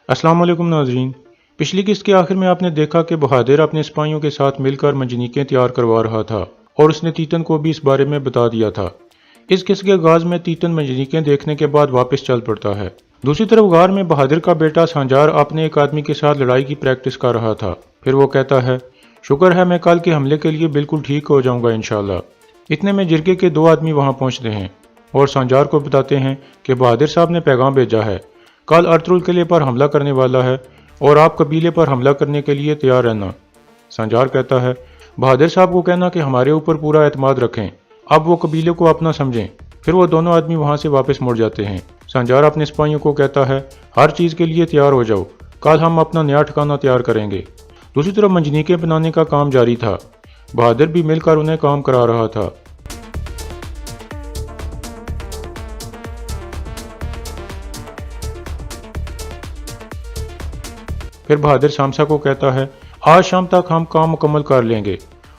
अस्सलाम वालेकुम नाजरीन। पिछली किस्त के आखिर में आपने देखा कि बहादुर अपने सिपाहियों के साथ मिलकर मंजनीकें तैयार करवा रहा था और उसने तीतन को भी इस बारे में बता दिया था। इस किस्त के आगाज में तीतन मंजनीकें देखने के बाद वापस चल पड़ता है। दूसरी तरफ गार में बहादुर का बेटा सांजार अपने एक आदमी के साथ लड़ाई की प्रैक्टिस कर रहा था। फिर वो कहता है, शुक्र है मैं कल के हमले के लिए बिल्कुल ठीक हो जाऊंगा इंशाल्लाह। इतने में जिरगे के दो आदमी वहां पहुंचते हैं और सांजार को बताते हैं कि बहादुर साहब ने पैगाम भेजा है, कल अर्तुल किले पर हमला करने वाला है और आप कबीले पर हमला करने के लिए तैयार रहना। सांजार कहता है, बहादुर साहब को कहना कि हमारे ऊपर पूरा एतमाद रखें, अब वो कबीले को अपना समझें। फिर वो दोनों आदमी वहां से वापस मुड़ जाते हैं। सांजार अपने सिपाहियों को कहता है, हर चीज़ के लिए तैयार हो जाओ, कल हम अपना नया ठिकाना तैयार करेंगे। दूसरी तरफ मंजनीकें बनाने का काम जारी था। बहादुर भी मिलकर उन्हें काम करा रहा था। फिर बहादुर शामसा को कहता है, आज शाम तक हम काम मुकम्मल कर लेंगे,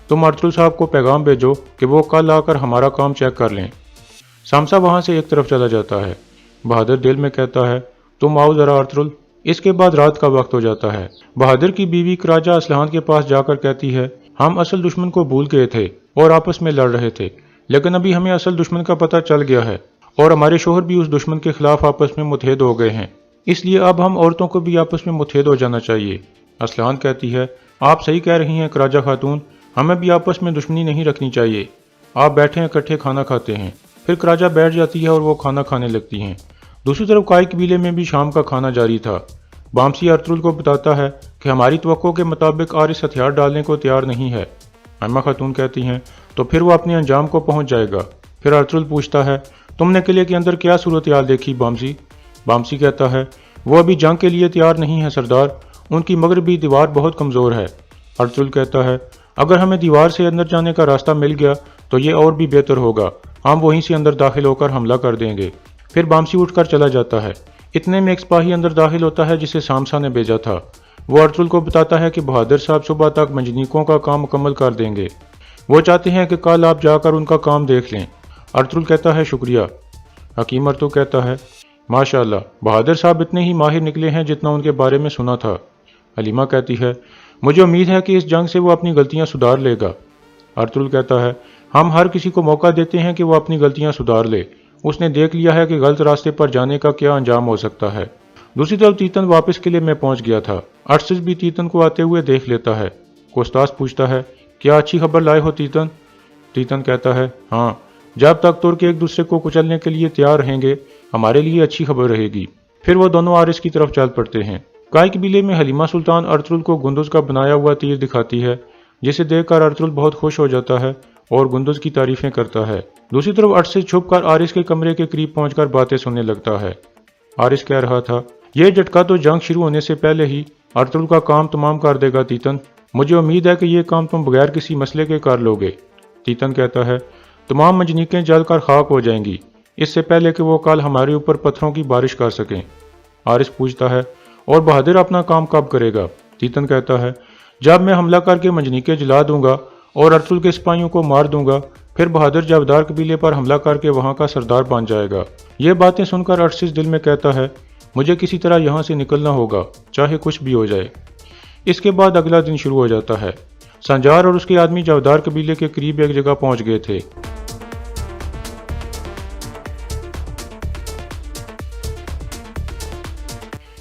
तुम अर्तुल साहब को पैगाम भेजो कि वो कल आकर हमारा काम चेक कर लें। शामसा वहां से एक तरफ चला जाता है। बहादुर दिल में कहता है, तुम आओ जरा अर्तुल। इसके बाद रात का वक्त हो जाता है। बहादुर की बीवी राजा असलहान के पास जाकर कहती है, हम असल दुश्मन को भूल गए थे और आपस में लड़ रहे थे, लेकिन अभी हमें असल दुश्मन का पता चल गया है और हमारे शोहर भी उस दुश्मन के खिलाफ आपस में मुतहद हो गए हैं, इसलिए अब हम औरतों को भी आपस में मुतहद हो जाना चाहिए। असलहान कहती है, आप सही कह रही हैं राजा खातून, हमें भी आपस में दुश्मनी नहीं रखनी चाहिए। आप बैठे इकट्ठे खाना खाते हैं। फिर राजा बैठ जाती है और वो खाना खाने लगती हैं। दूसरी तरफ काई कबीले में भी शाम का खाना जारी था। बामसी अर्तुल को बताता है कि हमारी तवक्को के मुताबिक आरिस हथियार डालने को तैयार नहीं है। अम्मा खातून कहती हैं, तो फिर वो अपने अंजाम को पहुंच जाएगा। फिर अर्तुल पूछता है, तुमने किले के अंदर क्या सूरत हाल देखी बामसी? बामसी कहता है, वो अभी जंग के लिए तैयार नहीं है सरदार, उनकी मगरबी दीवार बहुत कमज़ोर है। अर्तुल कहता है, अगर हमें दीवार से अंदर जाने का रास्ता मिल गया तो ये और भी बेहतर होगा, हम वहीं से अंदर दाखिल होकर हमला कर देंगे। फिर बामसी उठकर चला जाता है। इतने में एक सिपाही अंदर दाखिल होता है जिसे शामसा ने भेजा था। वो अर्तुल को बताता है कि बहादुर साहब सुबह तक मंजनीकों का काम मुकम्मल कर देंगे। वो चाहते हैं कि कल आप जाकर उनका काम देख लें। अर्तुल कहता है, शुक्रिया। हकीम अर्तुल कहता है, माशाअल्लाह, बहादुर साहब इतने ही माहिर निकले हैं जितना उनके बारे में सुना था। हलीमा कहती है, मुझे उम्मीद है कि इस जंग से वो अपनी गलतियां सुधार लेगा। अर्तुल कहता है, हम हर किसी को मौका देते हैं कि वो अपनी गलतियां सुधार ले, उसने देख लिया है कि गलत रास्ते पर जाने का क्या अंजाम हो सकता है। दूसरी तरफ तीतन वापस किले में पहुंच गया था। अर्शद भी तीतन को आते हुए देख लेता है। कोस्तास पूछता है, क्या अच्छी खबर लाए हो तीतन? तीतन कहता है, हाँ, जब तक तुर्क एक दूसरे को कुचलने के लिए तैयार रहेंगे हमारे लिए अच्छी खबर रहेगी। फिर वो दोनों आरिस की तरफ चल पड़ते हैं। काय कबीले में हलीमा सुल्तान अर्तुल को गुंदुज का बनाया हुआ तीर दिखाती है, जिसे देखकर अर्तुल बहुत खुश हो जाता है और गुंदुज की तारीफें करता है। दूसरी तरफ अर्श से छुपकर आरिस के कमरे के करीब पहुंचकर बातें सुनने लगता है। आरिस कह रहा था, यह झटका तो जंग शुरू होने से पहले ही अर्तुल का काम तमाम कर देगा तीतन, मुझे उम्मीद है कि यह काम तुम बगैर किसी मसले के कर लोगे। तीतन कहता है, तमाम मंजनीकें जलकर खाक हो जाएंगी इससे पहले कि वो कल हमारे ऊपर पत्थरों की बारिश कर सकें। आरिस पूछता है, और बहादुर अपना काम कब करेगा? तीतन कहता है, जब मैं हमला करके मंजनीकें जला दूंगा और अर्तुल के सिपाहियों को मार दूंगा, फिर बहादुर जबदार कबीले पर हमला करके वहां का सरदार बन जाएगा। ये बातें सुनकर अर्शिस दिल में कहता है, मुझे किसी तरह यहां से निकलना होगा, चाहे कुछ भी हो जाए। इसके बाद अगला दिन शुरू हो जाता है। सांजार और उसके आदमी जबदार कबीले के करीब एक जगह पहुंच गए थे।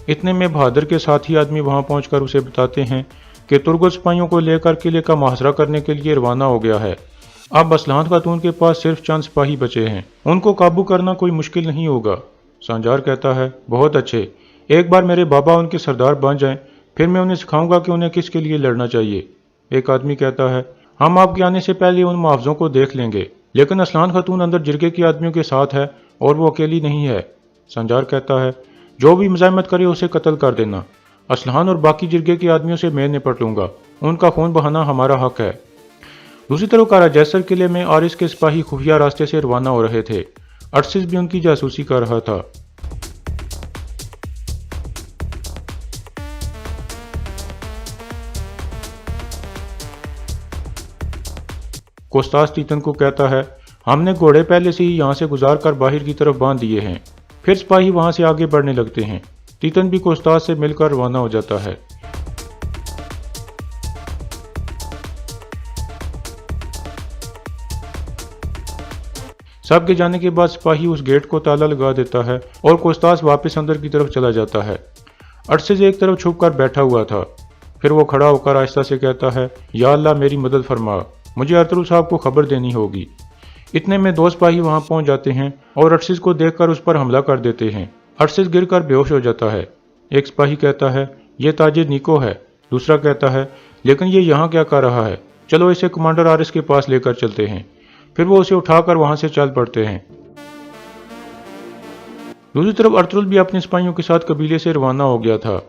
इतने में बहादुर के साथी आदमी वहां पहुंचकर उसे बताते हैं कि तुर्क सिपाहियों को लेकर किले का मुहासरा करने के लिए रवाना हो गया है। अब असलहान खातून के पास सिर्फ चंद सिपाही बचे हैं, उनको काबू करना कोई मुश्किल नहीं होगा। सांजार कहता है, बहुत अच्छे, एक बार मेरे बाबा उनके सरदार बन जाएं, फिर मैं उन्हें सिखाऊंगा कि उन्हें किसके लिए लड़ना चाहिए। एक आदमी कहता है, हम आपके आने से पहले उन मुहावजों को देख लेंगे, लेकिन असलहान खातून अंदर जिरगे के आदमियों के साथ है और वो अकेली नहीं है। सांजार कहता है, जो भी मज़ाहमत करे उसे कत्ल कर देना। असलहान और बाकी जिरगे के आदमियों से मैं निपट लूंगा, उनका खून बहाना हमारा हक है। दूसरी तरफ कारा जैसर किले में आरिस के सिपाही खुफिया रास्ते से रवाना हो रहे थे। अर्शिस भी उनकी जासूसी कर रहा था। कोस्तास तीतन को कहता है, हमने घोड़े पहले से ही यहाँ से गुजार कर बाहर की तरफ बांध दिए हैं। फिर सिपाही वहां से आगे बढ़ने लगते हैं। तीतन भी कोस्ताद से मिलकर रवाना हो जाता है। सबके जाने के बाद सिपाही उस गेट को ताला लगा देता है और कोस्तास वापस अंदर की तरफ चला जाता है। अरसेज एक तरफ छुप कर बैठा हुआ था। फिर वो खड़ा होकर आहिस्ता से कहता है, या अल्लाह मेरी मदद फरमा, मुझे अरतुल साहब को खबर देनी होगी। इतने में दो सिपाही वहां पहुंच जाते हैं और अरसेज को देखकर उस पर हमला कर देते हैं। अरसेज गिरकर बेहोश हो जाता है। एक सिपाही कहता है, ये ताजिर निको है। दूसरा कहता है, लेकिन ये यहाँ क्या कर रहा है, चलो इसे कमांडर आरिस के पास लेकर चलते हैं। फिर वो उसे उठाकर वहां से चल पड़ते हैं। दूसरी तरफ अर्तुगरुल भी अपने सिपाहियों के साथ कबीले से रवाना हो गया था।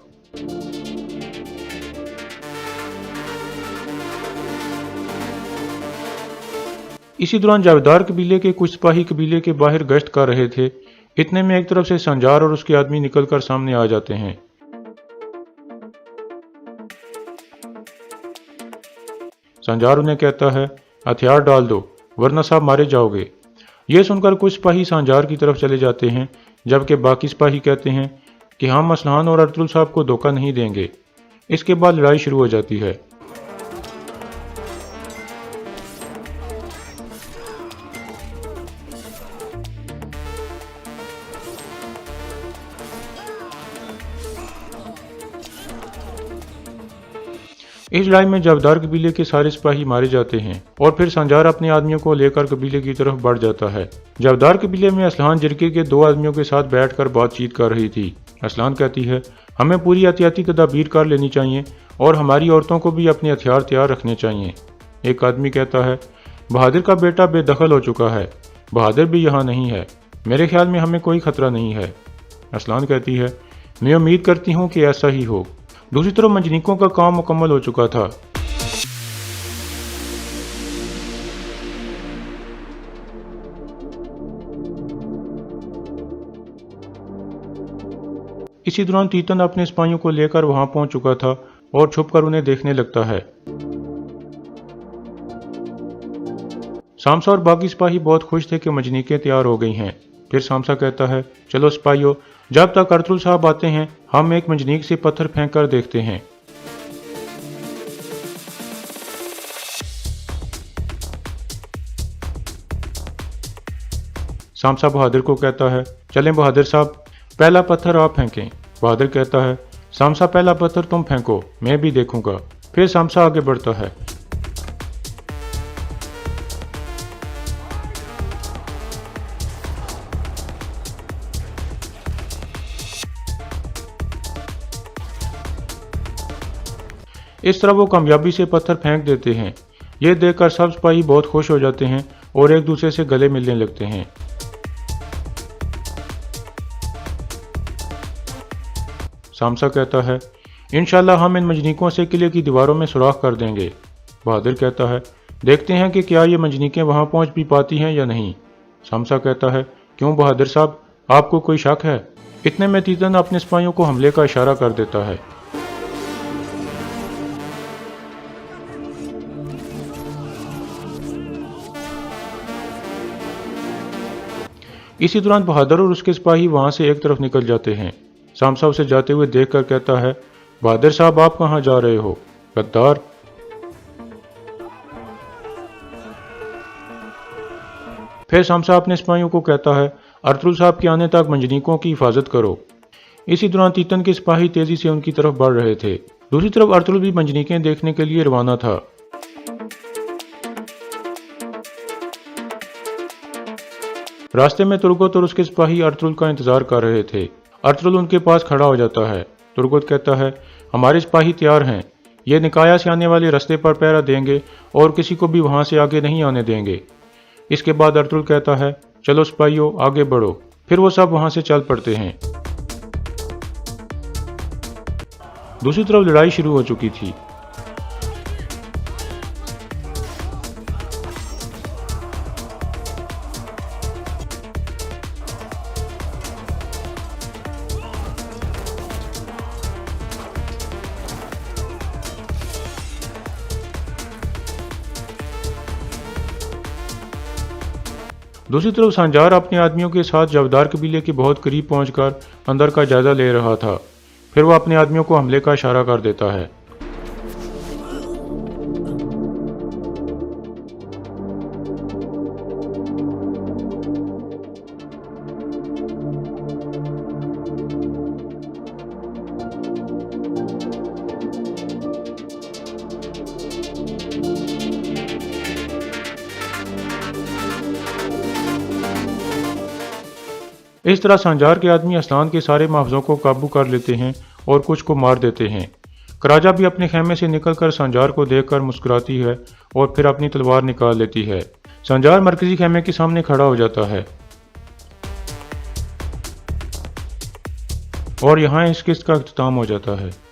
इसी दौरान जावेदार कबीले के कुछ सिपाही कबीले के बाहर गश्त कर रहे थे। इतने में एक तरफ से संजार और उसके आदमी निकलकर सामने आ जाते हैं। संजार उन्हें कहता है, हथियार डाल दो वरना साहब मारे जाओगे। यह सुनकर कुछ सिपाही संजार की तरफ चले जाते हैं, जबकि बाकी सिपाही कहते हैं कि हम असलहान और अर्तुगरुल साहब को धोखा नहीं देंगे। इसके बाद लड़ाई शुरू हो जाती है। इस लड़ाई में जावेदार कबीले के सारे सिपाही मारे जाते हैं और फिर संजार अपने आदमियों को लेकर कबीले की तरफ बढ़ जाता है। जावेदार कबीले में असलहान जिरके के दो आदमियों के साथ बैठकर बातचीत कर रही थी। असलहान कहती है, हमें पूरी एहतियाती तदाबीर कर लेनी चाहिए और हमारी औरतों को भी अपने हथियार तैयार रखने चाहिए। एक आदमी कहता है, बहादुर का बेटा बेदखल हो चुका है, बहादुर भी यहाँ नहीं है, मेरे ख्याल में हमें कोई खतरा नहीं है। असलहान कहती है, मैं उम्मीद करती हूँ कि ऐसा ही हो। दूसरी तरफ मंजनीकों का काम मुकम्मल हो चुका था। इसी दौरान तीतन अपने सिपाहियों को लेकर वहां पहुंच चुका था और छुपकर उन्हें देखने लगता है। सामसा और बाकी सिपाही बहुत खुश थे कि मंजनीकें तैयार हो गई हैं। फिर सामसा कहता है, चलो सिपाहियों, जब तक अर्तुगरुल साहब आते हैं हम एक मंजनीक से पत्थर फेंक कर देखते हैं। सामसा बहादुर को कहता है, चलें बहादुर साहब, पहला पत्थर आप फेंकें। बहादुर कहता है, सामसा पहला पत्थर तुम फेंको, मैं भी देखूंगा। फिर सामसा आगे बढ़ता है। इस तरह वो कामयाबी से पत्थर फेंक देते हैं। ये देखकर सब सिपाही बहुत खुश हो जाते हैं और एक दूसरे से गले मिलने लगते हैं। सामसा कहता है, इंशाल्लाह हम इन मंजनीकों से किले की दीवारों में सुराख कर देंगे। बहादुर कहता है, देखते हैं कि क्या ये मंजनीकें वहां पहुंच भी पाती हैं या नहीं। सामसा कहता है, क्यों बहादुर साहब, आपको कोई शक है? इतने में तीतन अपने सिपाहियों को हमले का इशारा कर देता है। इसी दौरान बहादुर और उसके सिपाही वहां से एक तरफ निकल जाते हैं। सामसा उसे जाते हुए देखकर कहता है, बहादुर साहब आप कहां जा रहे हो, गद्दार। फिर सामसा अपने सिपाहियों को कहता है, अर्तुगरुल साहब के आने तक मंजनीकों की हिफाजत करो। इसी दौरान तीतन के सिपाही तेजी से उनकी तरफ बढ़ रहे थे। दूसरी तरफ अर्तुगरुल भी मंजनीकें देखने के लिए रवाना था। रास्ते में तुर्गत और उसके सिपाही अर्तुगरुल का इंतजार कर रहे थे। अर्तुगरुल उनके पास खड़ा हो जाता है। तुर्गत कहता है, हमारे सिपाही तैयार हैं, ये निकाया से आने वाले रास्ते पर पहरा देंगे और किसी को भी वहां से आगे नहीं आने देंगे। इसके बाद अर्तुगरुल कहता है, चलो सिपाहियों आगे बढ़ो। फिर वो सब वहां से चल पड़ते हैं। दूसरी तरफ लड़ाई शुरू हो चुकी थी। दूसरी तरफ संजार अपने आदमियों के साथ जावेदार कबीले के बहुत करीब पहुंचकर अंदर का जायजा ले रहा था। फिर वह अपने आदमियों को हमले का इशारा कर देता है। इस तरह संजार के आदमी असलान के सारे महफूजों को काबू कर लेते हैं और कुछ को मार देते हैं। कराजा भी अपने खेमे से निकलकर संजार को देखकर मुस्कुराती है और फिर अपनी तलवार निकाल लेती है। संजार मरकजी खेमे के सामने खड़ा हो जाता है और यहाँ इस किस्त का अख्ताम हो जाता है।